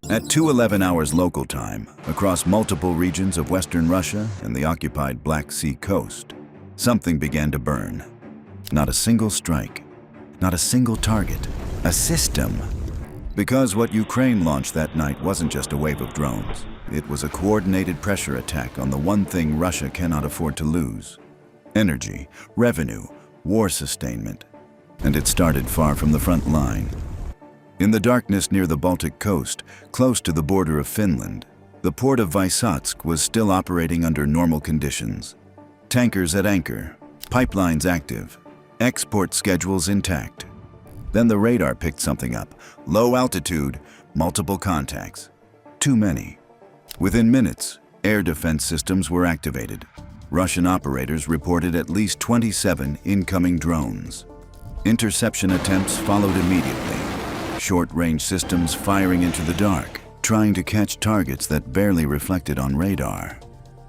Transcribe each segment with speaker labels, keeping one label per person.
Speaker 1: At 2:11 hours local time, across multiple regions of Western Russia and the occupied Black Sea coast, something began to burn. Not a single strike, not a single target, a system. Because what Ukraine launched that night wasn't just a wave of drones. It was a coordinated pressure attack on the one thing Russia cannot afford to lose: energy, revenue, war sustainment. And it started far from the front line. In the darkness near the Baltic coast, close to the border of Finland, the port of Vysotsk was still operating under normal conditions. Tankers at anchor, pipelines active, export schedules intact. Then the radar picked something up. Low altitude, multiple contacts. Too many. Within minutes, air defense systems were activated. Russian operators reported at least 27 incoming drones. Interception attempts followed immediately. Short-range systems firing into the dark, trying to catch targets that barely reflected on radar.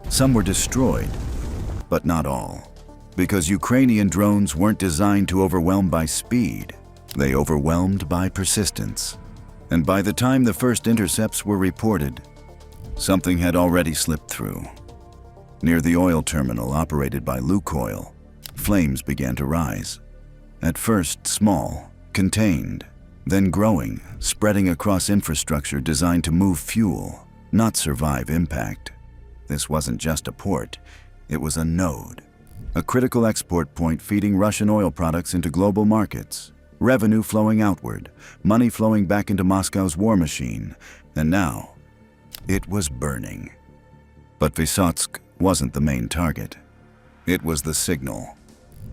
Speaker 1: Some were destroyed, but not all. Because Ukrainian drones weren't designed to overwhelm by speed. They overwhelmed by persistence. And by the time the first intercepts were reported, something had already slipped through. Near the oil terminal operated by Lukoil, flames began to rise. At first small, contained, then growing, spreading across infrastructure designed to move fuel, not survive impact. This wasn't just a port, it was a node. A critical export point feeding Russian oil products into global markets. Revenue flowing outward, money flowing back into Moscow's war machine. And now, it was burning. But Vysotsk wasn't the main target. It was the signal.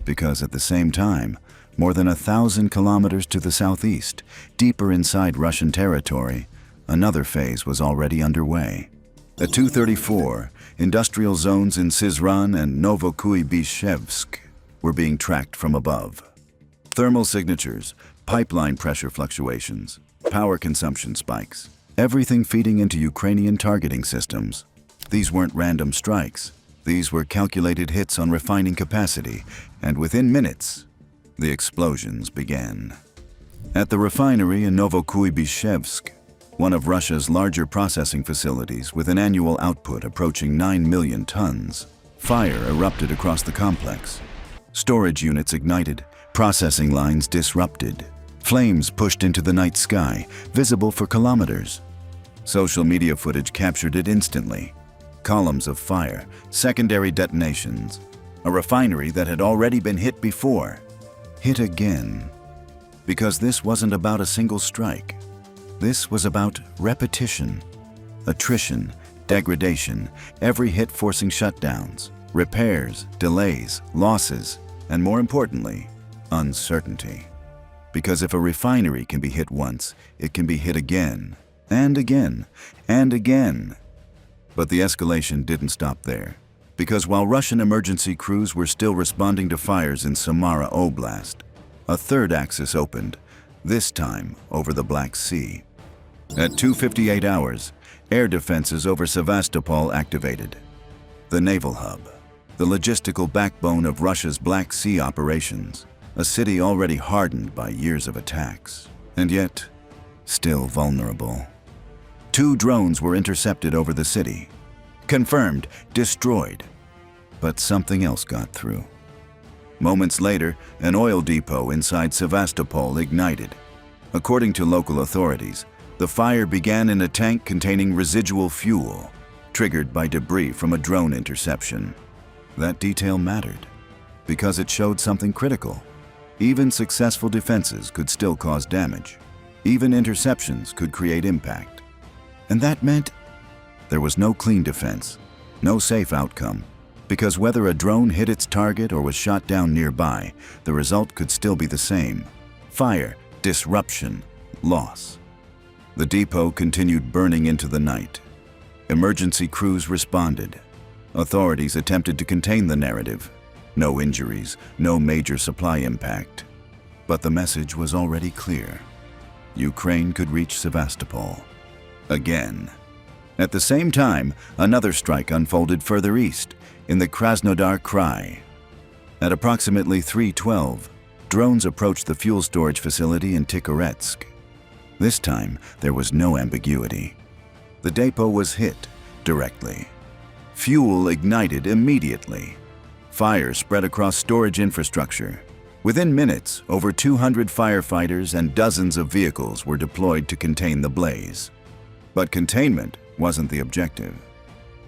Speaker 1: Because at the same time, more than 1,000 kilometers to the southeast, deeper inside Russian territory, another phase was already underway. At 2:34, industrial zones in Syzran and Vysotsk were being tracked from above. Thermal signatures, pipeline pressure fluctuations, power consumption spikes, everything feeding into Ukrainian targeting systems. These weren't random strikes. These were calculated hits on refining capacity, and within minutes, the explosions began. At the refinery in Vysotsk, one of Russia's larger processing facilities with an annual output approaching 9 million tons, fire erupted across the complex. Storage units ignited, processing lines disrupted, flames pushed into the night sky, visible for kilometers. Social media footage captured it instantly. Columns of fire, secondary detonations. A refinery that had already been hit before. Hit again. Because this wasn't about a single strike. This was about repetition, attrition, degradation, every hit forcing shutdowns, repairs, delays, losses, and more importantly, uncertainty. Because if a refinery can be hit once, it can be hit again, and again, and again. But the escalation didn't stop there. Because while Russian emergency crews were still responding to fires in Samara Oblast, a third axis opened, this time over the Black Sea. At 2:58 hours, air defenses over Sevastopol activated. The naval hub, the logistical backbone of Russia's Black Sea operations, a city already hardened by years of attacks, and yet still vulnerable. 2 drones were intercepted over the city. Confirmed, destroyed. But something else got through. Moments later, an oil depot inside Sevastopol ignited. According to local authorities, the fire began in a tank containing residual fuel, triggered by debris from a drone interception. That detail mattered, because it showed something critical. Even successful defenses could still cause damage. Even interceptions could create impact. And that meant there was no clean defense, no safe outcome, because whether a drone hit its target or was shot down nearby, the result could still be the same: fire, disruption, loss. The depot continued burning into the night. Emergency crews responded. Authorities attempted to contain the narrative. No injuries, no major supply impact. But the message was already clear. Ukraine could reach Sevastopol. Again. At the same time, another strike unfolded further east, in the Krasnodar Krai. At approximately 3:12, drones approached the fuel storage facility in Tikhoretsk. This time, there was no ambiguity. The depot was hit directly. Fuel ignited immediately. Fire spread across storage infrastructure. Within minutes, over 200 firefighters and dozens of vehicles were deployed to contain the blaze. But containment wasn't the objective.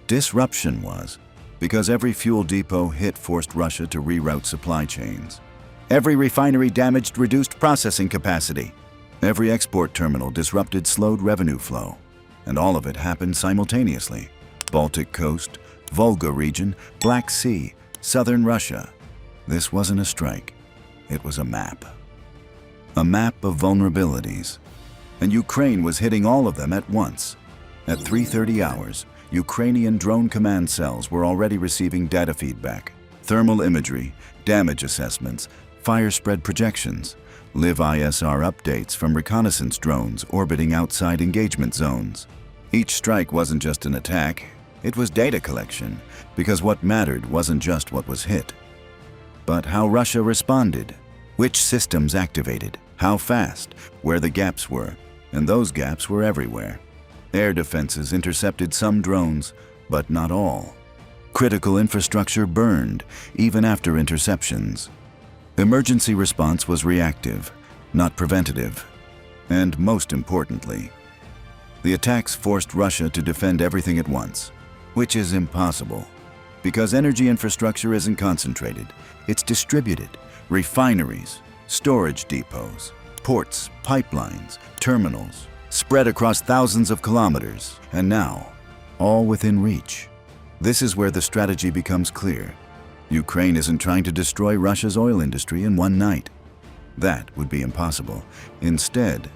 Speaker 1: Disruption was, because every fuel depot hit forced Russia to reroute supply chains. Every refinery damaged reduced processing capacity. Every export terminal disrupted slowed revenue flow. And all of it happened simultaneously. Baltic coast, Volga region, Black Sea, southern Russia. This wasn't a strike. It was a map. A map of vulnerabilities. And Ukraine was hitting all of them at once. At 3:30 hours, Ukrainian drone command cells were already receiving data feedback, thermal imagery, damage assessments, fire spread projections, live ISR updates from reconnaissance drones orbiting outside engagement zones. Each strike wasn't just an attack, it was data collection, because what mattered wasn't just what was hit, but how Russia responded, which systems activated, how fast, where the gaps were, and those gaps were everywhere. Air defenses intercepted some drones, but not all. Critical infrastructure burned, even after interceptions. Emergency response was reactive, not preventative. And most importantly, the attacks forced Russia to defend everything at once, which is impossible. Because energy infrastructure isn't concentrated, it's distributed. Refineries, storage depots, ports, pipelines, terminals, spread across thousands of kilometers, and now, all within reach. This is where the strategy becomes clear. Ukraine isn't trying to destroy Russia's oil industry in one night. That would be impossible. Instead,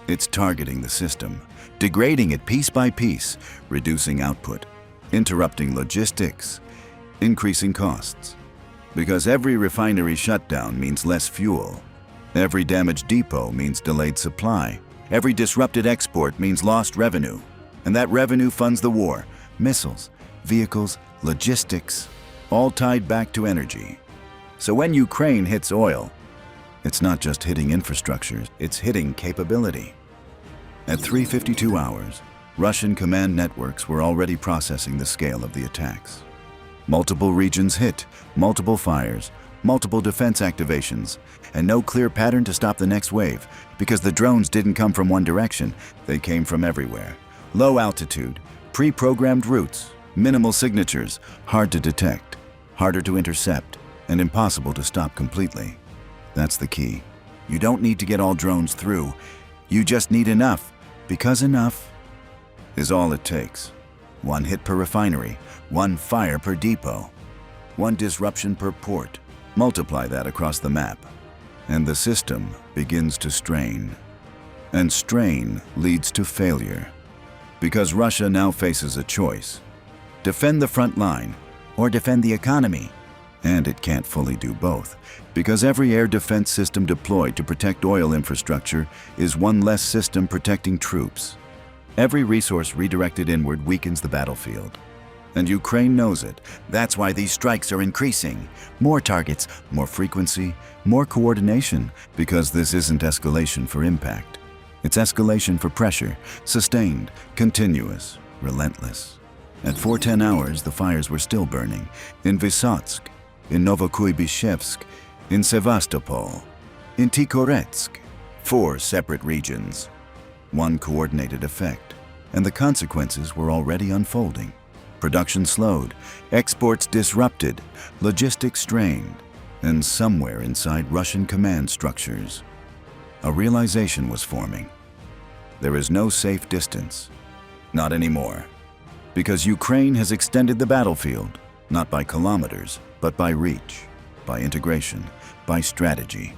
Speaker 1: it's targeting the system, degrading it piece by piece, reducing output, interrupting logistics, increasing costs. Because every refinery shutdown means less fuel. Every damaged depot means delayed supply. Every disrupted export means lost revenue. And that revenue funds the war, missiles, vehicles, logistics, all tied back to energy. So when Ukraine hits oil, it's not just hitting infrastructure, it's hitting capability. At 3:52 hours, Russian command networks were already processing the scale of the attacks. Multiple regions hit, multiple fires, multiple defense activations, and no clear pattern to stop the next wave, because the drones didn't come from one direction, they came from everywhere. Low altitude, pre-programmed routes, minimal signatures, hard to detect, harder to intercept, and impossible to stop completely. That's the key. You don't need to get all drones through, you just need enough, because enough is all it takes. One hit per refinery, one fire per depot, one disruption per port. Multiply that across the map, and the system begins to strain. And strain leads to failure. Because Russia now faces a choice. Defend the front line, or defend the economy. And it can't fully do both, because every air defense system deployed to protect oil infrastructure is one less system protecting troops. Every resource redirected inward weakens the battlefield. And Ukraine knows it. That's why these strikes are increasing. More targets, more frequency, more coordination, because this isn't escalation for impact. It's escalation for pressure, sustained, continuous, relentless. At 4:10 hours, the fires were still burning. In Vysotsk, in Novokuybishevsk, in Sevastopol, in Tikhoretsk. 4 separate regions. One coordinated effect. And the consequences were already unfolding. Production slowed, exports disrupted, logistics strained, and somewhere inside Russian command structures, a realization was forming. There is no safe distance. Not anymore. Because Ukraine has extended the battlefield, not by kilometers, but by reach, by integration, by strategy.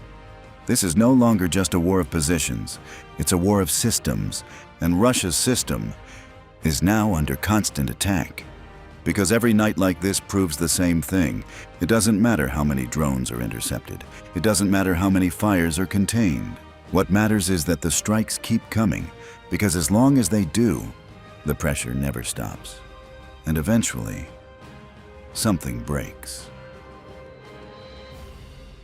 Speaker 1: This is no longer just a war of positions, it's a war of systems, and Russia's system is now under constant attack. Because every night like this proves the same thing. It doesn't matter how many drones are intercepted. It doesn't matter how many fires are contained. What matters is that the strikes keep coming, because as long as they do, the pressure never stops. And eventually, something breaks.